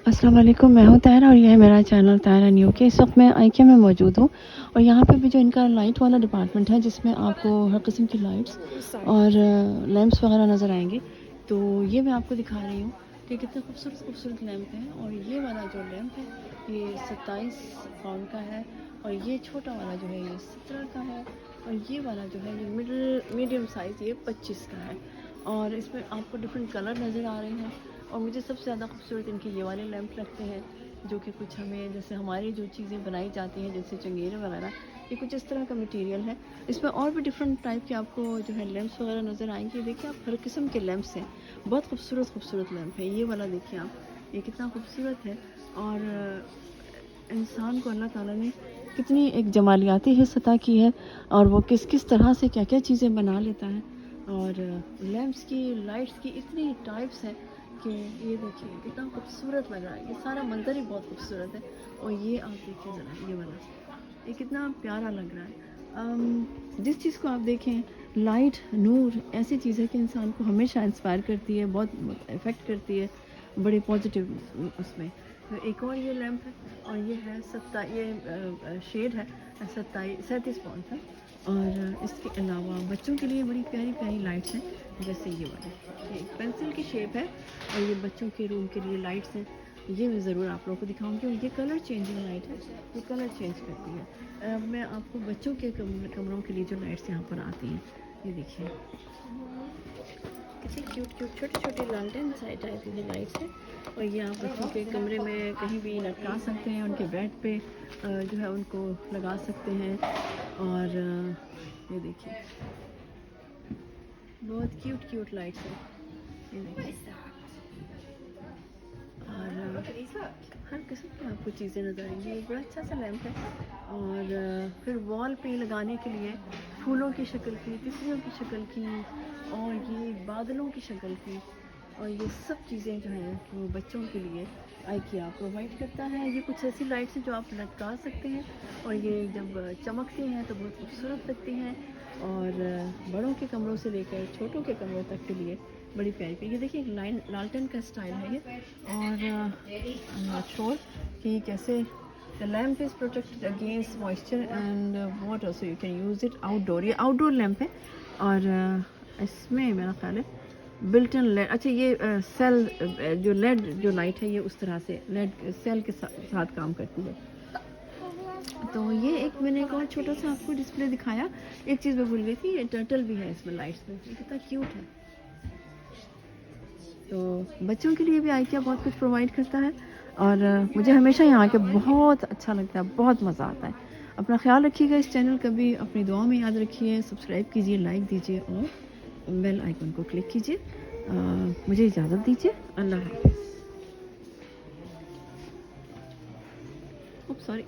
अस्सलाम वालेकुम, मैं हूँ तायरा और ये है मेरा चैनल तायरा न्यू के। इस वक्त मैं आईके में मौजूद हूँ और यहाँ पे भी जो इनका लाइट वाला डिपार्टमेंट है जिसमें आपको हर किस्म की लाइट्स और लैंप्स वगैरह नज़र आएंगे। तो ये मैं आपको दिखा रही हूँ कि कितने खूबसूरत खूबसूरत लैंप हैं। और ये वाला जो लैंप है ये 27 पाउंड का है और ये छोटा वाला जो है ये 17 का है और ये वाला जो है ये मीडियम साइज़ ये 25 का है। और इसमें आपको डिफरेंट कलर नज़र आ रहे हैं। और मुझे सबसे ज़्यादा खूबसूरत इनके ये वाले लैंप लगते हैं जो कि कुछ हमें जैसे हमारी जो चीज़ें बनाई जाती हैं जैसे चंगेरे वगैरह, ये कुछ इस तरह का मटेरियल है। इसमें और भी डिफरेंट टाइप के आपको जो है लैंप्स वगैरह नज़र आएंगे। देखिए आप हर किस्म के लैंप्स हैं, बहुत खूबसूरत खूबसूरत लैंप है। ये वाला देखिए आप, ये कितना खूबसूरत है। और इंसान को अल्लाह ताला ने कितनी एक जमालियाती हिस्स अता की है और वो किस किस तरह से क्या क्या चीज़ें बना लेता है। और लैंप्स की लाइट्स की इतनी टाइप्स हैं कि ये देखिए कितना खूबसूरत लग रहा है। ये सारा मंजर ही बहुत खूबसूरत है। और ये आप देखिए ज़रा, ये वाला ये कितना प्यारा लग रहा है। जिस चीज़ को आप देखें, लाइट नूर ऐसी चीज़ है कि इंसान को हमेशा इंस्पायर करती है, बहुत इफ़ेक्ट करती है, बड़े पॉजिटिव उसमें। तो एक और ये लैंप है और ये है ये शेड है 37 पाउंड का। और इसके अलावा बच्चों के लिए बड़ी प्यारी प्यारी लाइट्स हैं जैसे ये वाली, ये पेंसिल की शेप है और ये बच्चों के रूम के लिए लाइट्स हैं। ये मैं ज़रूर आप लोगों को दिखाऊंगी। और ये कलर चेंजिंग लाइट है, ये कलर चेंज करती है। मैं आपको बच्चों के कमरों के लिए जो लाइट्स यहाँ पर आती हैं, ये देखिए कितनी क्यूट क्यूट छोटे छोटे लालटेन टाइप की लाइट्स हैं। और ये आप बच्चों के कमरे में कहीं भी लटका सकते हैं, उनके बेड पे जो है उनको लगा सकते हैं। और ये देखिए बहुत क्यूट क्यूट लाइट्स हैं, ये देखिए। और हर किस्म की आपको चीज़ें नज़र आएंगी। एक बड़ा अच्छा सा लैंप है। और फिर वॉल पे लगाने के लिए फूलों की शक्ल की, तितलियों की शक्ल की और ये बादलों की शक्ल की। और ये सब चीज़ें जो हैं वो बच्चों के लिए आइकिया प्रोवाइड करता है। ये कुछ ऐसी लाइट्स हैं जो आप लटका सकते हैं और ये जब चमकती हैं तो बहुत खूबसूरत लगती हैं। और बड़ों के कमरों से लेकर छोटों के कमरों तक के लिए बड़ी प्यारी प्यारी। ये देखिए एक लालटेन का स्टाइल है ये। और आई एम नॉट श्योर कि कैसे। The lamp is protected against moisture and water so you can use it outdoor. ये आउटडोर लैम्प है। और इसमें मेरा ख्याल है बिल्ट इन लेड, अच्छा ये सेल जो लेड जो लाइट है ये उस तरह से लेड सेल के साथ काम करती है। तो ये एक मैंने एक और छोटा सा आपको डिस्प्ले दिखाया। एक चीज़ मैं भूल गई थी, ये टर्टल भी है इसमें लाइट्स में, ये कितना क्यूट है। तो बच्चों के लिए भी आइकिया बहुत कुछ प्रोवाइड करता है। और मुझे हमेशा यहाँ के बहुत अच्छा लगता है, बहुत मज़ा आता है। अपना ख्याल रखिएगा, इस चैनल का भी अपनी दुआ में याद रखिए, सब्सक्राइब कीजिए, लाइक दीजिए और बेल आइकन को क्लिक कीजिए। मुझे इजाज़त दीजिए, अल्लाह हाफ़िज़। सॉरी।